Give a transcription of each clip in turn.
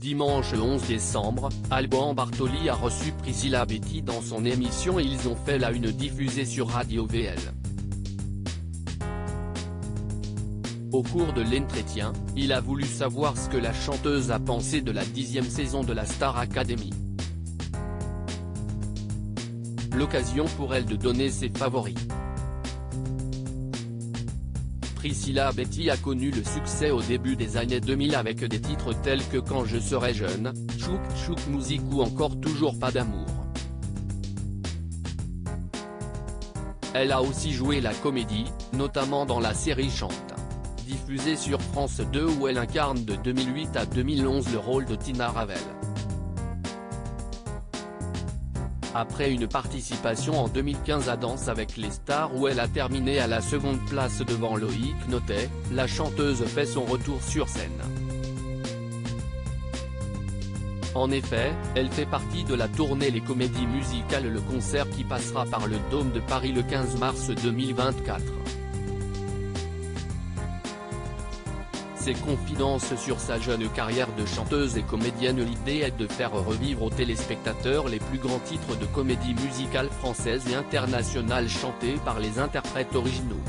Dimanche 11 décembre, Alban Bartoli a reçu Priscilla Betty dans son émission Ils ont fait la une diffusée sur Radio VL. Au cours de l'entretien, il a voulu savoir ce que la chanteuse a pensé de la 10e saison de la Star Academy. L'occasion pour elle de donner ses favoris. Priscilla Betty a connu le succès au début des années 2000 avec des titres tels que Quand je serai jeune, Chouk Chouk Musique ou encore Toujours pas d'amour. Elle a aussi joué la comédie, notamment dans la série Chante, diffusée sur France 2 où elle incarne de 2008 à 2011 le rôle de Tina Ravel. Après une participation en 2015 à Danse avec les stars où elle a terminé à la seconde place devant Loïc Notet, la chanteuse fait son retour sur scène. En effet, elle fait partie de la tournée Les Comédies Musicales, le concert qui passera par le Dôme de Paris le 15 mars 2024. Ses confidences sur sa jeune carrière de chanteuse et comédienne. L'idée est de faire revivre aux téléspectateurs les plus grands titres de comédie musicale française et internationale chantés par les interprètes originaux.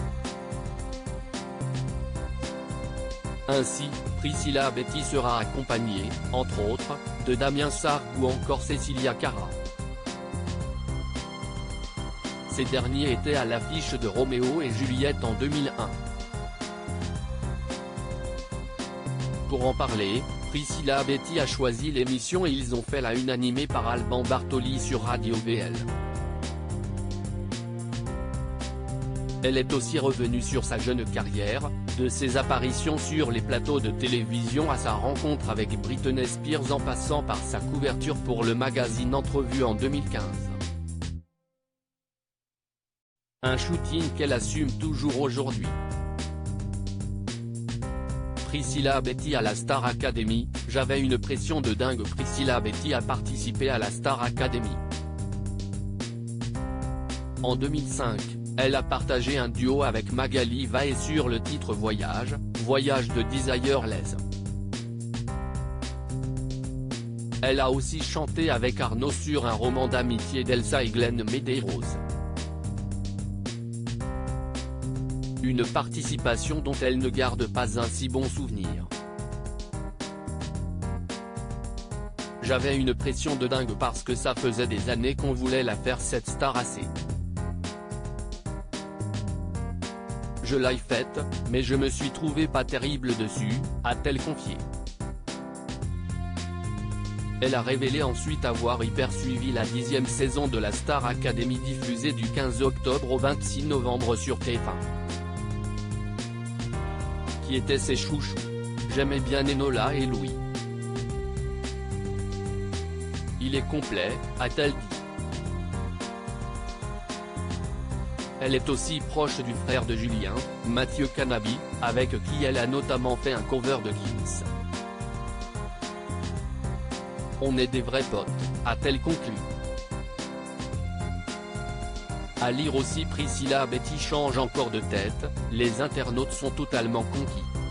Ainsi, Priscilla Betty sera accompagnée, entre autres, de Damien Sargue ou encore Cecilia Cara. Ces derniers étaient à l'affiche de Roméo et Juliette en 2001. Pour en parler, Priscilla Betty a choisi l'émission Ils ont fait la une animée par Alban Bartoli sur Radio VL. Elle est aussi revenue sur sa jeune carrière, de ses apparitions sur les plateaux de télévision à sa rencontre avec Britney Spears en passant par sa couverture pour le magazine Entrevue en 2015. Un shooting qu'elle assume toujours aujourd'hui. Priscilla Betty à la Star Academy, j'avais une pression de dingue. Priscilla Betty a participé à la Star Academy. En 2005, elle a partagé un duo avec Magali Vaé sur le titre Voyage, Voyage de Desireless. Elle a aussi chanté avec Arnaud sur un roman d'amitié d'Elsa et Glenn Medeiros. Une participation dont elle ne garde pas un si bon souvenir. J'avais une pression de dingue parce que ça faisait des années qu'on voulait la faire cette star assez. Je l'ai faite, mais je me suis trouvé pas terrible dessus, a-t-elle confié. Elle a révélé ensuite avoir hyper suivi la 10e saison de la Star Academy diffusée du 15 octobre au 26 novembre sur TF1. Qui étaient ses chouchous. J'aimais bien Enola et Louis. Il est complet, a-t-elle dit. Elle est aussi proche du frère de Julien, Mathieu Canabi, avec qui elle a notamment fait un cover de Gims. On est des vrais potes, a-t-elle conclu. À lire aussi Priscilla Betty change encore de tête, les internautes sont totalement conquis.